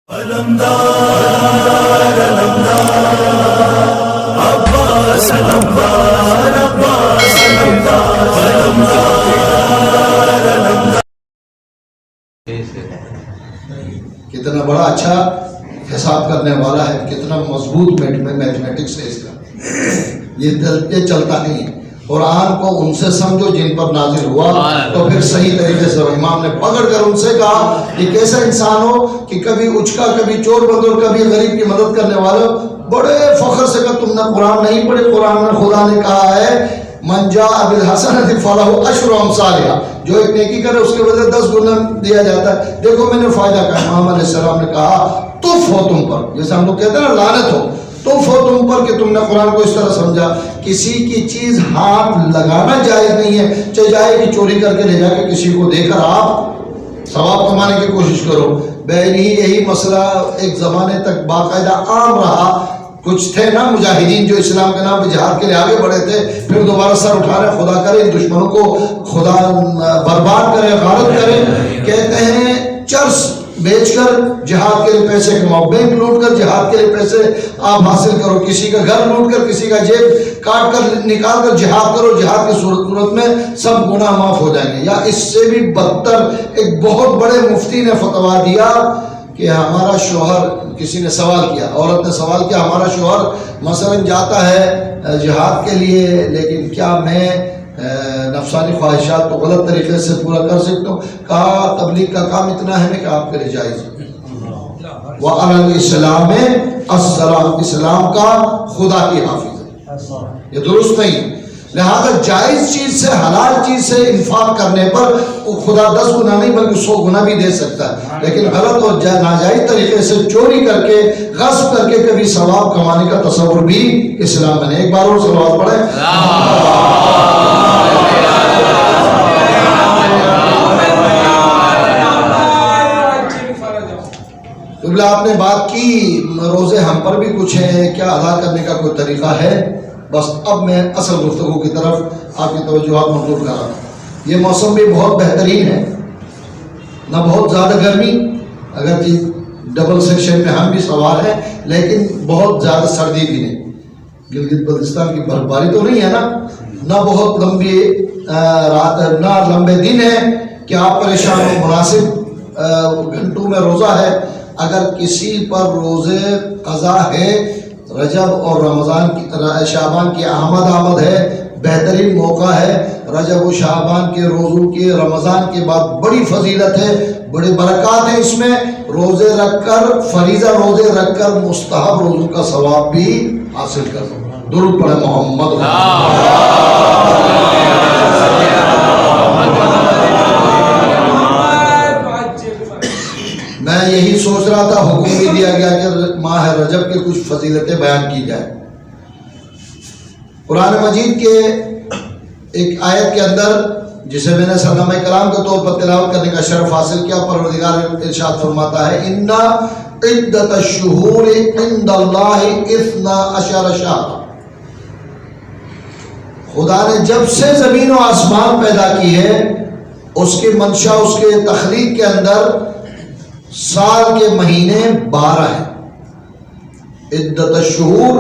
کتنا بڑا اچھا حساب کرنے والا ہے، کتنا مضبوط میتھمیٹکس ہے اس کا. یہ چلتا نہیں ہے. قرآن کو ان سے سمجھو جن پر نازل ہوا تو پھر صحیح طریقے سے. امام نے پکڑ کر ان سے کہا کہ کیسا انسان ہو کہ کبھی اچکا، کبھی چور بند اور کبھی غریب کی مدد کرنے والے. بڑے فخر سے کہا تم نے قرآن نہیں پڑھے. قرآن میں خدا نے کہا ہے من جاء بالحسنۃ فلہ عشر امثالھا، جو ایک نیکی کرے اس کے بدلے 10 گنا دیا جاتا ہے. دیکھو میں نے فائدہ کہا. امام علیہ السلام نے کہا تف ہو تم پر، جیسے ہم لوگ کہتے ہیں نا لعنت ہو، تف ہو تم پر کہ تم نے قرآن کو اس طرح سمجھا. کسی کی چیز ہاتھ لگانا جائز نہیں ہے، چاہے جائے کہ چوری کر کے لے جا کے کسی کو دے کر آپ ثواب کمانے کی کوشش کرو. بہن ہی یہی مسئلہ ایک زمانے تک باقاعدہ عام رہا. کچھ تھے نا مجاہدین جو اسلام کے نام پہ جہاد کے لیے آگے بڑھے تھے، پھر دوبارہ سر اٹھا رہے. خدا کرے ان دشمنوں کو خدا برباد کرے، غارت کرے. کہتے ہیں چرس بیچ کر جہاد کے لیے پیسے کماؤ، بینک لوٹ کر جہاد کے لیے پیسے آپ حاصل کرو، کسی کا گھر لوٹ کر، کسی کا جیب کاٹ کر نکال کر جہاد کرو. جہاد کی صورت میں سب گناہ معاف ہو جائیں گے. یا اس سے بھی بدتر ایک بہت بڑے مفتی نے فتویٰ دیا کہ ہمارا شوہر، کسی نے سوال کیا، عورت نے سوال کیا، ہمارا شوہر مثلا جاتا ہے جہاد کے لیے لیکن کیا میں نفسانی خواہشات کو غلط طریقے سے پورا کر سکتا ہوں؟ کہا تبلیغ کا کام اتنا ہے کہ آپ کے لیے جائز ہے. وَعَلَى الْإِسْلَامِ السَّلَامُ، اسلام کا خدا کی حافظ ہے. یہ درست نہیں. لہذا جائز چیز سے، حلال چیز سے انفاق کرنے پر خدا 10 گنا نہیں بلکہ 100 گنا بھی دے سکتا ہے. لیکن غلط اور ناجائز طریقے سے چوری کر کے، غصب کر کے کبھی ثواب کمانے کا تصور بھی اسلام میں نہیں. ایک بار اور صلوات پڑھیں. آپ نے بات کی روزے ہم پر بھی کچھ ہیں، کیا ادا کرنے کا کوئی طریقہ ہے؟ بس اب میں اصل گفتگو کی طرف آپ کی توجہات مطلوب کر رہا ہوں. یہ موسم بھی بہت بہترین ہے، نہ بہت زیادہ گرمی، اگر ڈبل سیکشن میں ہم بھی سوار ہیں، لیکن بہت زیادہ سردی بھی نہیں. گلگت بلتستان کی برف باری تو نہیں ہے نا، نہ بہت لمبی رات، نہ لمبے دن ہیں کہ آپ پریشان ہو. مناسب گھنٹوں میں روزہ ہے. اگر کسی پر روزے قضا ہے، رجب اور رمضان کی شعبان کی آمد ہے، بہترین موقع ہے. رجب و شعبان کے روزوں کے رمضان کے بعد بڑی فضیلت ہے، بڑی برکات ہے اس میں. روزے رکھ کر، فریضہ روزے رکھ کر مستحب روزوں کا ثواب بھی حاصل کر دو. درود پڑھے محمد. میں یہی سوچ رہا تھا، حکم بھی دیا گیا کہ ماہ رجب کے کچھ فضیلتیں بیان کی جائے. قرآن مجید کے ایک آیت کے اندر، جسے میں نے سرنامہ کلام کے طور پر تلاوت کرنے کا شرف حاصل کیا، پروردگار ارشاد فرماتا ہے اِنَّ عِدَّةَ الشُّهُورِ عِندَ اللَّهِ 12 شہرا. خدا نے جب سے زمین و آسمان پیدا کی ہے، اس کی منشا، اس کے تخلیق کے اندر سال کے مہینے 12 ہیں. عدت الشہور،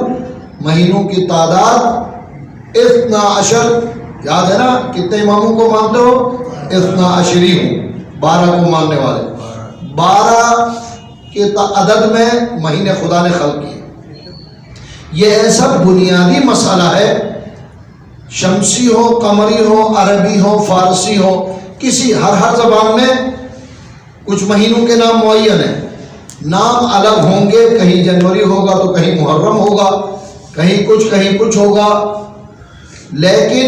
مہینوں کی تعداد 12. یاد ہے نا کتنے اماموں کو مانتے ہو؟ 12 ہوں، 12 کو ماننے والے. 12 کے عدد میں مہینے خدا نے خلق کیے. یہ ایسا بنیادی مسئلہ ہے، شمسی ہو، قمری ہو، عربی ہو، فارسی ہو، کسی ہر زبان میں کچھ مہینوں کے نام معین ہیں. نام الگ ہوں گے، کہیں جنوری ہوگا تو کہیں محرم ہوگا، کہیں کچھ ہوگا، لیکن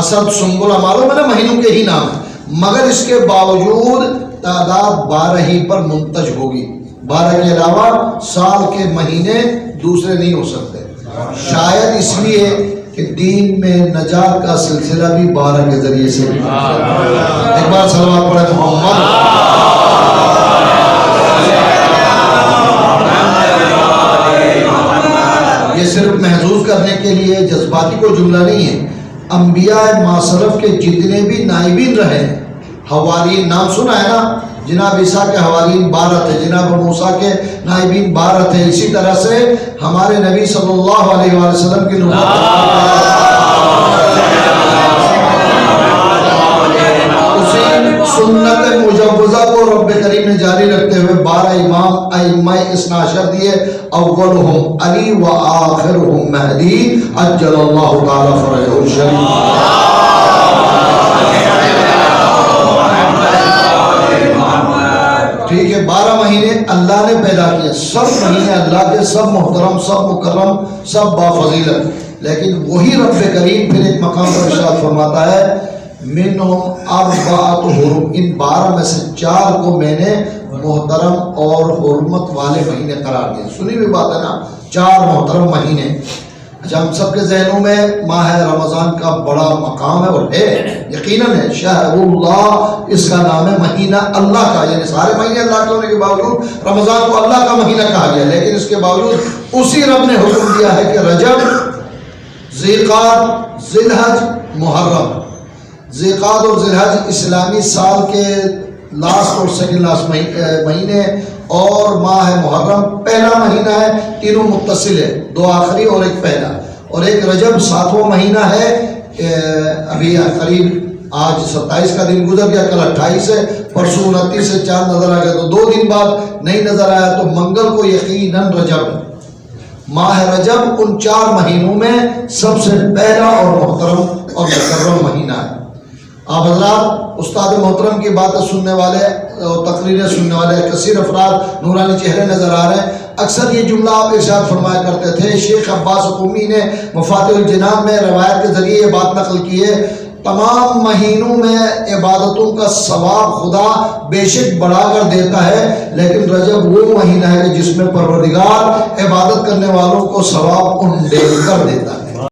اسد، سنبل، معلوم ہے نا مہینوں کے ہی نام ہیں. مگر اس کے باوجود تعداد 12 ہی پر منتج ہوگی. 12 کے علاوہ سال کے مہینے دوسرے نہیں ہو سکتے. شاید اس لیے کہ دین میں نجات کا سلسلہ بھی 12 کے ذریعے سے. ایک بار صلوات پڑھیں محمد. یہ صرف محظوظ کرنے کے لیے جذباتی کو جملہ نہیں ہے. انبیاء معصرف کے جتنے بھی نائبین رہے، حواریین، نام سنا ہے نا، جناب عیسیٰ کے حواریین 12 تھے، جناب موسیٰ کے نائبین 12 تھے، اسی طرح سے ہمارے نبی صلی اللہ علیہ وآلہ وسلم کی نبوت اسی سنت مجوزہ کو رب کریم نے جاری رکھتے ہوئے 12 امام ائمہ اثنا عشر دیے، اولہم علی و آخرہم مہدی عجل اللہ تعالی فرجہ الشریف۔ ٹھیک ہے، 12 مہینے اللہ نے پیدا کیے، سب مہینے اللہ کے، سب محترم، سب مکرم، سب بافضیلت، لیکن وہی رب کریم پھر ایک مقام پر ارشاد فرماتا ہے منہم اربعۃ حرم، ان 12 میں سے 4 کو میں نے محترم اور حرمت والے مہینے قرار دیا۔ سنی ہوئی بات ہے نا، 4 محترم مہینے۔ اچھا، ہم سب کے ذہنوں میں ماہ رمضان کا بڑا مقام ہے، اور ہے یقیناً ہے، شہر اللہ اس کا نام ہے، مہینہ اللہ کا، یعنی سارے مہینے اللہ کے ہونے کے باوجود رمضان کو اللہ کا مہینہ کہا گیا، لیکن اس کے باوجود اسی رب نے حکم دیا ہے کہ رجب، ذیقعد، ذی الحج، محرم۔ ذیقعد اور ذی الحج اسلامی سال کے لاسٹ اور سیکنڈ لاسٹ مہینے، اور ماہ محرم پہلا مہینہ ہے، تینوں متصل ہے، 2 آخری اور ایک پہلا، اور ایک رجب 7واں مہینہ ہے۔ ابھی قریب آج 27 کا دن گزر گیا، کل 28 ہے، پرسوں 29 سے چاند نظر آ گیا، تو 2 دن بعد نہیں نظر آیا، تو منگل کو یقیناً رجب ہے۔ ماہ رجب ان 4 مہینوں میں سب سے پہلا اور محترم اور مکرم مہینہ ہے۔ آپ حضرات استاد محترم کی باتیں سننے والے اور تقریریں سننے والے کثیر افراد نورانی چہرے نظر آ رہے ہیں۔ اکثر یہ جملہ آپ ارشاد فرمایا کرتے تھے، شیخ عباس قمی نے مفاتیح الجنان میں روایت کے ذریعے یہ بات نقل کی ہے، تمام مہینوں میں عبادتوں کا ثواب خدا بے شک بڑھا کر دیتا ہے، لیکن رجب وہ مہینہ ہے جس میں پروردگار عبادت کرنے والوں کو ثواب انڈیل کر دیتا ہے۔